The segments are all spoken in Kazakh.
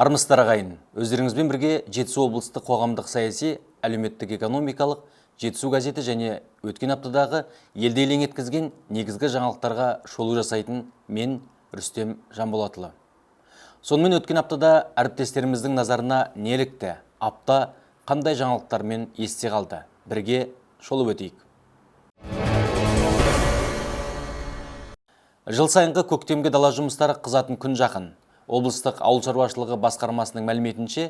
Армысыздар ағайын, өздеріңізбен бірге Жетісу облыстық қоғамдық саяси, әлеуметтік экономикалық Жетісу газеті және өткен аптадағы елді елең еткізген негізгі жаңалықтарға шолу жасайтын мен Рүстем Жанболатұлы. Сонымен өткен аптада әріптестеріміздің назарына нелікті, апта қандай жаңалықтармен есте қалды? Бірге шолып өтейік. Жыл сайынғы көктемгі дала жұмыстары қызатын күн жақын. Облыстық ауыл шаруашылығы басқармасының мәліметінше,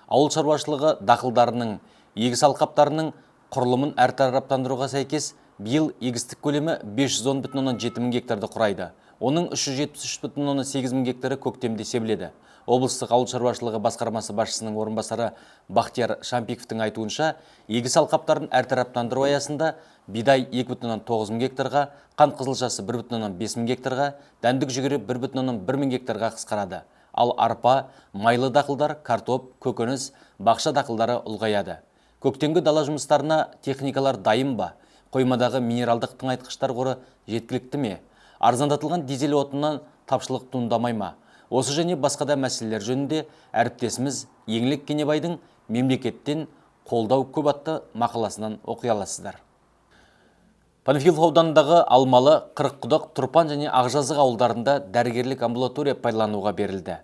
ауыл шаруашылығы дақылдарының егіс алқаптарының құрылымын әртараптандыруға сәйкес биыл егістік көлемі 510,7 мың гектарды құрайды. Оның 373,8 мың гектары көктемде себіледі. Облыстық ауыл шаруашылығы басқармасы басшысының орынбасары Бақтияр Шампиковтың айтуынша, егіс алқаптарын әртараптандыру аясында бидай 2,9 мың гектарға, қант қызылшасы 1,5 мың гектарға, дәндік жүгері 1,1 мың гектарға қысқарады. Ал арпа, майлы дақылдар, картоп, көкөніс, бақша дақылдары ұлғаяды. Көктемгі дала жұмыстарына техникалар дайын ба? Қоймадағы минералдық тыңайтқыштар қоры жеткілікті ме? Арзандатылған дизель отынынан тапшылық туындамай ма? Осы және басқа да мәселелер жөнінде әріптесіміз Еңлік Кенебайдың мемлекеттен қолдау көп атты мақаласынан оқи аласыздар. Панфилов ауданындағы Алмалы, Қырыққұдық, Тұрпан және Ақжазық ауылдарында дәрігерлік амбулатория пайдалануға берілді.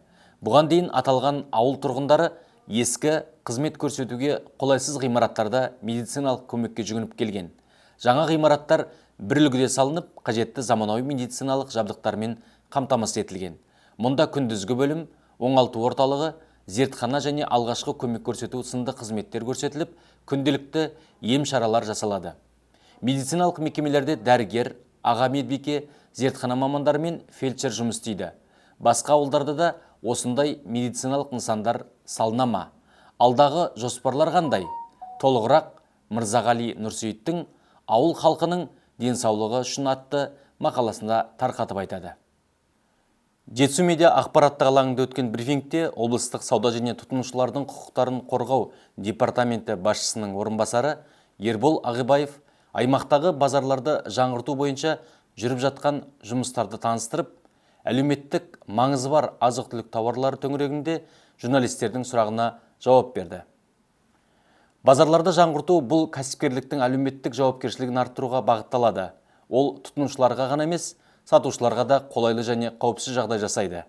Бұған дейін аталған ауыл тұрғындары ескі қызмет көрсетуге қолайсыз ғимараттарда медициналық көмекке жүгініп келген. Жаңа ғимараттар бір үлгіде салынып, қажетті заманауи медициналық жабдықтармен қамтамасыз етілген. Мұнда күндізгі бөлім, оңалту орталығы, зертхана және алғашқы көмек көрсету сынды қызметтер көрсетіліп, күнделікті ем шаралар жасалады. Медициналық мекемелерде дәрігер, аға медбике, зертхана мамандары мен фельдшер жұмыс істейді. Басқа ауылдарда да осындай медициналық нысандар салына ма? Алдағы жоспарлар қандай? Толығырақ Мырзағали Нұрсейіттің ауыл халқының денсаулығы үшін атты мақаласында тарқатып айтады. Жетісу медиа ақпараттық алаңында өткен брифингте облыстық сауда және тұтынушылардың құқықтарын қорғау департаменті басшысының орынбасары Ербол Ағибаев аймақтағы базарларды жаңғырту бойынша жүріп жатқан жұмыстарды таныстырып, әлеуметтік маңызы бар азық-түлік тауарлары төңірегінде журналистердің сұрағына жауап берді. Базарларды жаңғырту бұл кәсіпкерліктің әлеуметтік жауапкершілігін арттыруға бағытталады. Ол тұтынушыларға ғана емес, сатушыларға да қолайлы және қауіпсіз жағдай жасайды.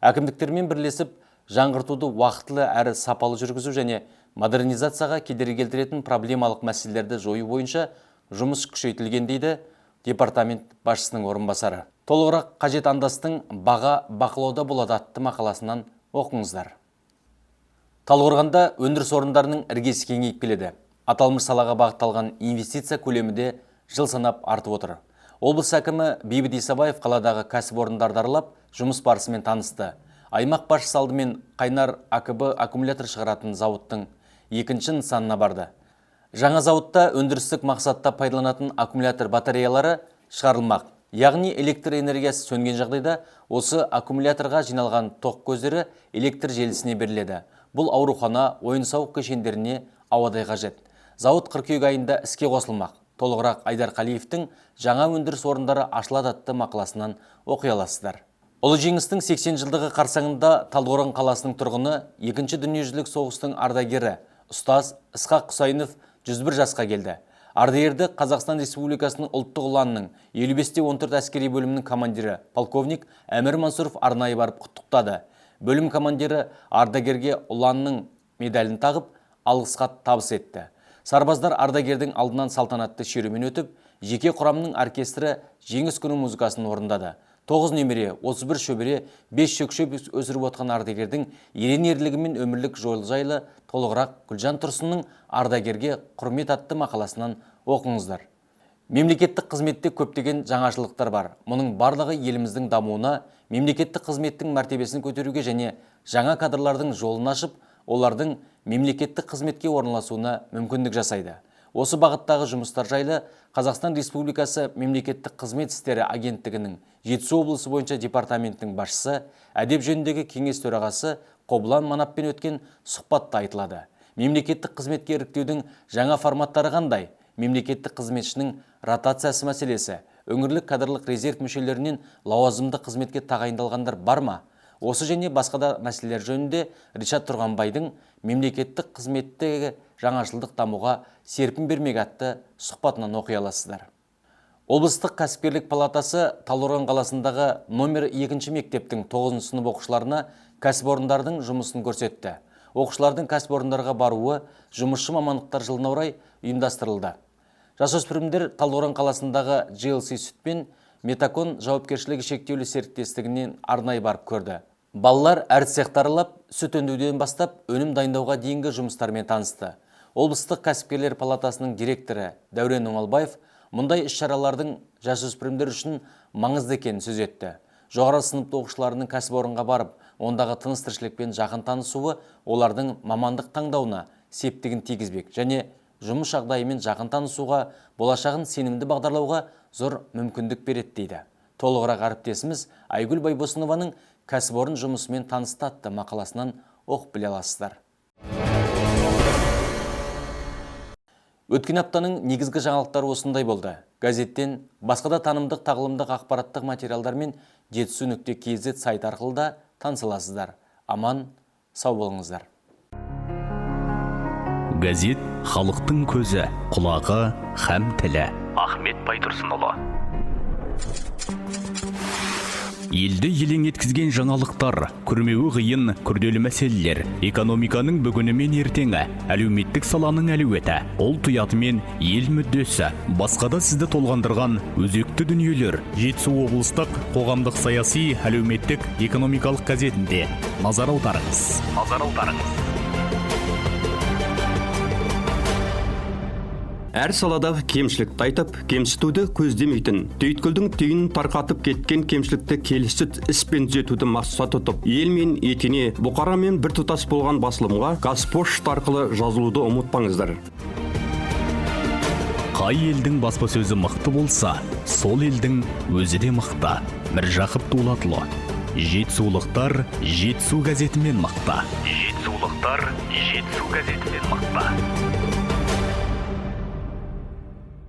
Әкімдіктермен бірлесіп, жаңғыртуды уақытылы әрі сапалы жүргізу және модернизацияға кедергі келтіретін проблемалық мәселелерді жою бойынша жұмыс күшейтілген дейді департамент басшысының орынбасары. Толығырақ қажет андастың баға бақылауда болады атты мақаласынан оқыңыздар. Талдықорғанда өндіріс орындарының іргесі кеңейіп келеді. Аталмыш салаға бағытталған инвестиция көлемі де жыл санап артып отыр. Облыс әкімі Бейбіт Исабаев қаладағы кәсіпорындарды аралап, жұмыс барысымен танысты. Аймақ басшысы алдымен Қайнар АКБ аккумулятор шығаратын зауыттың екінші нысанына барды. Жаңа зауытта өндірістік мақсатта пайдаланатын аккумулятор батареялары шығарылмақ. Яғни электр энергиясы сөнген жағдайда осы аккумуляторға жиналған тоқ көздері электр желісіне беріледі. Бұл аурухана, ойын-сауық кешендеріне ауадай қажет. Зауыт қыркүйек айында іске қосылмақ. Толығырақ Айдар Қалиевтің жаңа өндіріс орындары ашылады атты мақаласынан оқи аласыздар. Ұлы жеңістің 80 жылдығы қарсаңында Талдықорған қаласының тұрғыны, екінші дүниежүзілік соғыстың ардагері ұстаз Ысқақ Құсайынов 101 жасқа келді. Ардагерді Қазақстан Республикасының ұлттық ұланының 55-14 әскери бөлімінің командирі полковник Әмір Мансұров арнайы барып құттықтады. Бөлім командирі ардагерге ұланның медалін тағып, алғыс хат табыс етті. Сарбаздар ардагердің алдынан салтанатты шерумен өтіп, жеке құрамның оркестрі жеңіс күні музыкасын орындады. 9 немере, 31 шөбере, 5 шөкшөп өсіріп отқан ардагердің ерен ерлігі мен өмірлік жолы жайлы толығырақ Гүлжан Тұрсынның ардагерге құрмет атты мақаласынан оқыңыздар. Мемлекеттік қызметте көптеген жаңашылдықтар бар. Мұның барлығы еліміздің дамуына, мемлекеттік қызметтің мәртебесін көтеруге және жаңа кадрлардың жолын ашып, олардың мемлекеттік қызметке орналасуына мүмкіндік жасайды. Осы бағыттағы жұмыстар жайлы Қазақстан Республикасы мемлекеттік қызмет істері агенттігінің Жетісу облысы бойынша департаментінің басшысы, әдеп жөніндегі кеңес төрағасы Қобылан Манаппен өткен сұхбатта айтылады. Мемлекеттік қызметке іріктеудің жаңа форматтары қандай? Мемлекеттік қызметшінің ротациясы мәселесі, өңірлік кадрлық резерв мүшелерінен лауазымды қызметке тағайындалғандар бар ма? Осы және басқа да мәселелер жөнінде Ришат Тұрғанбайдың мемлекеттік қызметтегі жаңашылдық дамуға серпін бермек атты сұхбатынан оқи аласыздар. Облыстық кәсіпкерлік палатасы Талдықорған қаласындағы номер 2 мектептің 9 сынып оқушыларына кәсіпорындардың жұмысын көрсетті. Оқушылардың кәсіпорындарға баруы жұмысшы мамандықтар жылына орай ұйымдастырылды. Жасөспірімдер Талдықорған қаласындағы GLC сүт пен Метакон жауапкершілігі шектеулі серіктестігінен арнайы барып көрді. Балалар әр цехты аралап, сүт өндіруден бастап өнім дайындауға дейінгі жұмыстармен танысты. Облыстық кәсіпкерлер палатасының директоры Дәурен Оңалбаев мұндай іс-шаралардың жасөспірімдер үшін маңызды екенін сөз етті. Жоғары сыныпты оқушыларының кәсіпорынға барып, ондағы тыныс-тіршілікпен жақын танысуы олардың мамандық таңдауына септігін тигізбек және жұмыс жағдайымен жақын танысуға, болашағын сенімді бағдарлауға зор мүмкіндік береді дейді. Толығырақ әріптесіміз Айгүл Байбосынованың кәсіпорын жұмысымен танысты атты мақаласынан оқып біле аласыздар. Өткен аптаның негізгі жаңалықтары осындай болды. Газеттен басқа да танымдық тағылымдық ақпараттық материалдар мен жетісу.kz сайт арқылы да таныса аласыздар. Аман, сау болыңыздар. Газет халықтың көзі, құлағы һәм тілі. Ахмет Байтұрсынұлы. Елді елең еткізген жаңалықтар, күрмеуі қиын күрделі мәселелер, экономиканың бүгіні мен ертеңі, әлеуметтік саланың әлеуеті, ұлт ұяты мен ел мүддесі, басқа да сізді толғандырған өзекті дүниелер Жетісу облыстық қоғамдық саяси, әлеуметтік, экономикалық газетінде. Назар аударыңыз. Әр саладағы кемшілікті айтып, кемсітуді көздемейтін, түйткілдің түйінін тарқатып кеткен кемшілікті келісіп іспен түзетуді мақсат тұтып, ел мен етене, бұқарамен бір тұтас болған басылымға Қазпошта арқылы жазылуды ұмытпаңыздар. Қай елдің баспасөзі мықты болса, сол елдің өзі де мықты. Міржақып Дулатұлы. Жетісулықтар Жетісу газетімен мықты.